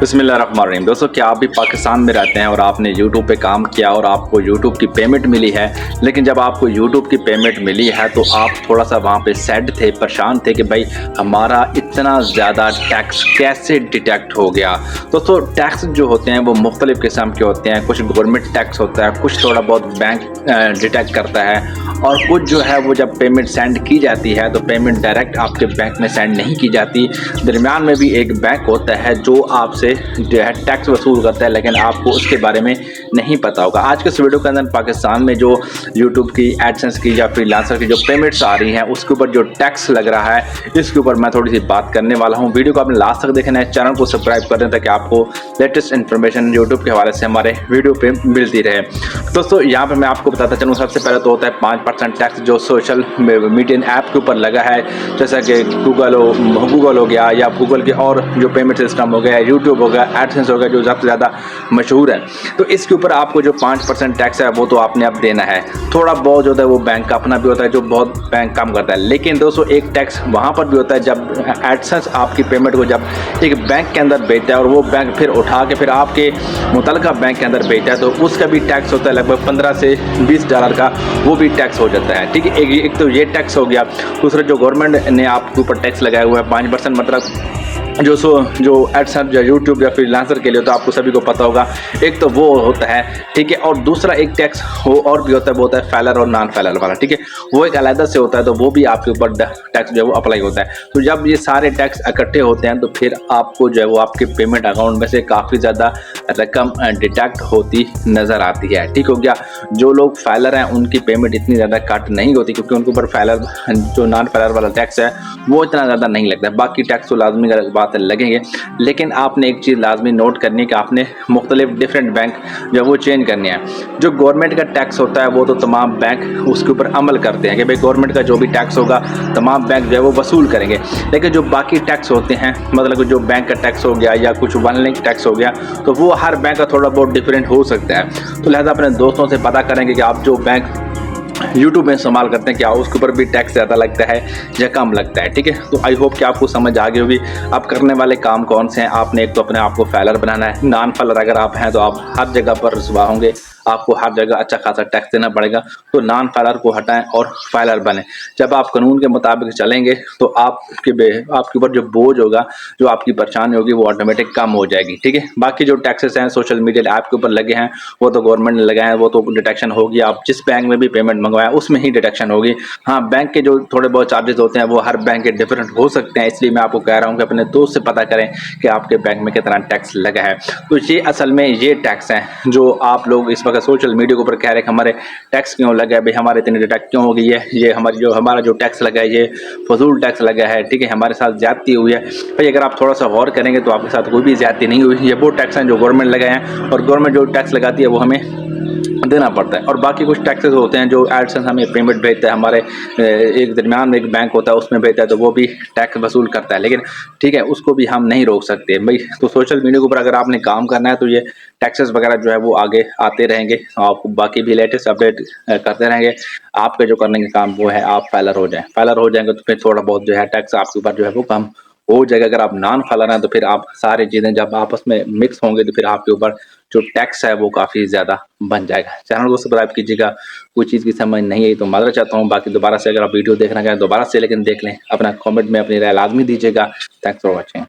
बिस्मिल्लाहिर्रहमानिर्रहीम। दोस्तों, क्या आप भी पाकिस्तान में रहते हैं और आपने यूट्यूब पे काम किया और आपको यूट्यूब की पेमेंट मिली है, लेकिन जब आपको यूट्यूब की पेमेंट मिली है तो आप थोड़ा सा वहाँ पे सैड थे, परेशान थे कि भाई हमारा इतना ज़्यादा टैक्स कैसे डिटेक्ट हो गया। दोस्तों, टैक्स जो होते हैं वो मुख्तलिफ़ किस्म के होते हैं। कुछ गवर्नमेंट टैक्स होता है, कुछ थोड़ा बहुत बैंक डिटेक्ट करता है, और कुछ जो है वो जब पेमेंट सेंड की जाती है तो पेमेंट डायरेक्ट आपके बैंक में सेंड नहीं की जाती। दरमियान में भी एक बैंक होता है जो आपसे जो है टैक्स वसूल करता है, लेकिन आपको उसके बारे में नहीं पता होगा। आज के इस वीडियो के अंदर पाकिस्तान में जो यूट्यूब की एडसेंस की या फ्रीलांसर की जो पेमेंट्स आ रही हैं उसके ऊपर जो टैक्स लग रहा है, इसके ऊपर मैं थोड़ी सी बात करने वाला हूँ। वीडियो को आपने लास्ट तक देखना है, चैनल को सब्सक्राइब कर दें ताकि आपको लेटेस्ट इन्फॉर्मेशन यूट्यूब के हवाले से हमारे वीडियो पे मिलती रहे। दोस्तों, यहाँ पर मैं आपको बताता चलूँ, सबसे पहले तो होता है 5% टैक्स जो सोशल मीडिया ऐप के ऊपर लगा है, जैसा कि गूगल हो गया, या गूगल के और जो पेमेंट सिस्टम हो गया, यूट्यूब हो गया, एडसेंस हो गया, जो सबसे ज़्यादा मशहूर है। तो इसके ऊपर आपको जो 5% टैक्स है वो तो आपने अब देना है। थोड़ा बहुत जो होता है वो बैंक का अपना भी होता है, जो बहुत बैंक कम करता है। लेकिन दोस्तों, एक टैक्स वहाँ पर भी होता है जब एडसेंस आपकी पेमेंट को जब एक बैंक के अंदर भेजता है और वो बैंक फिर उठा के फिर आपके मुतलका बैंक के अंदर भेजता है, तो उसका भी टैक्स होता है लगभग 15 से $20 का, वो भी टैक्स हो जाता है। ठीक है, एक तो ये टैक्स हो गया। दूसरा, जो गवर्नमेंट ने आपके ऊपर टैक्स लगाया हुआ है 5%, मतलब जो एडसेंस या यूट्यूब या फ्रीलांसर के लिए, तो आपको सभी को पता होगा, एक तो वो होता है। ठीक है, और दूसरा एक टैक्स हो और भी होता है, वो होता है फैलर और नॉन फैलर वाला। ठीक है, वो एक अलग से होता है, तो वो भी आपके ऊपर टैक्स जो है वो अप्लाई होता है। तो जब ये सारे टैक्स इकट्ठे होते हैं तो फिर आपको जो है वो आपके पेमेंट अकाउंट में से काफ़ी ज़्यादा रकम डिटेक्ट होती नज़र आती है। ठीक हो गया। जो लोग फैलर हैं उनकी पेमेंट इतनी ज़्यादा कट नहीं होती, क्योंकि उनके ऊपर फैलर जो नॉन फैलर वाला टैक्स है वो इतना ज़्यादा नहीं लगता है। बाकी टैक्स तो लाजमी बात लगेंगे, लेकिन आपने एक चीज़ लाजमी नोट करनी है कि आपने मुख्तलिफ डिफरेंट बैंक जो वो चेंज करनी है। जो गवर्नमेंट का टैक्स होता है वो तो तमाम बैंक उसके ऊपर अमल करते हैं कि भाई गवर्नमेंट का जो भी टैक्स होगा तमाम बैंक जो है वो वसूल करेंगे। लेकिन जो बाकी टैक्स होते हैं, मतलब जो बैंक का टैक्स हो गया या कुछ वन लिंक टैक्स हो गया, तो वो हर बैंक का थोड़ा बहुत डिफरेंट हो सकता है। तो लिहाजा अपने दोस्तों से पता करेंगे कि आप जो बैंक यूट्यूब में इस्तेमाल करते हैं क्या उसके ऊपर भी टैक्स ज़्यादा लगता है या कम लगता है। ठीक है, तो आई होप कि आपको समझ आ गई होगी आप करने वाले काम कौन से हैं। आपने एक तो अपने आप को फैलर बनाना है। नॉन फैलर अगर आप हैं तो आप हर जगह पर रुसवा होंगे, आपको हर जगह अच्छा खासा टैक्स देना पड़ेगा। तो नॉन फैलर को हटाएं और फैलर बने। जब आप कानून के मुताबिक चलेंगे तो आपके ऊपर जो बोझ होगा, जो आपकी परेशानी होगी, वो ऑटोमेटिक कम हो जाएगी। ठीक है, बाकी जो टैक्सेस हैं सोशल मीडिया ऐप के ऊपर लगे हैं वो तो गवर्नमेंट ने लगाए हैं, वो तो डिटेक्शन होगी। आप जिस बैंक में भी पेमेंट मंगवाएं उसमें ही डिटेक्शन होगी। हाँ, बैंक के जो थोड़े बहुत चार्जेस होते हैं वो हर बैंक के डिफरेंट हो सकते हैं, इसलिए मैं आपको कह रहा हूँ कि अपने दोस्त से पता करें कि आपके बैंक में कितना टैक्स लगा है। तो ये असल में ये टैक्स हैं जो आप लोग इस वक्त सोशल मीडिया के ऊपर कह रहे हैं कि हमारे टैक्स क्यों लगा है, भाई हमारे इतने डिटेक्ट क्यों हो गई है, ये हमारा जो टैक्स लगा है ये फजूल टैक्स लगा है। ठीक है, हमारे साथ ज्यादती हुई है। भाई अगर आप थोड़ा सा गौर करेंगे तो आपके साथ कोई भी ज्यादती नहीं हुई। ये वो टैक्स हैं जो गवर्नमेंट लगाए हैं, और गवर्नमेंट जो टैक्स लगाती है वो हमें देना पड़ता है। और बाकी कुछ टैक्सेस होते हैं जो एडसेंस हमें पेमेंट भेजता है, हमारे एक दरमियान में एक बैंक होता है उसमें भेजता है, तो वो भी टैक्स वसूल करता है। लेकिन ठीक है, उसको भी हम नहीं रोक सकते भाई। तो सोशल मीडिया के ऊपर अगर आपने काम करना है तो ये टैक्सेस वगैरह जो है वो आगे आते रहेंगे, आपको बाकी भी लेटेस्ट अपडेट करते रहेंगे। आपके जो करने का काम वो है आप फैलर हो जाएं। फैलर हो जाएंगे तो फिर थोड़ा बहुत जो है टैक्स आपके ऊपर जो है वो कम हो जाएगा। अगर आप नॉन फैलर हैं तो फिर आप सारी चीज़ें जब आपस में मिक्स होंगे तो फिर आपके ऊपर जो टैक्स है वो काफ़ी ज़्यादा बन जाएगा। चैनल को सब्सक्राइब कीजिएगा। कोई चीज़ की समझ नहीं आई तो माजरा चाहता हूँ। बाकी दोबारा से अगर आप वीडियो देखना चाहें दोबारा से, लेकिन देख लें। अपना कमेंट में अपनी राय लाजमी दीजिएगा। Thanks for watching.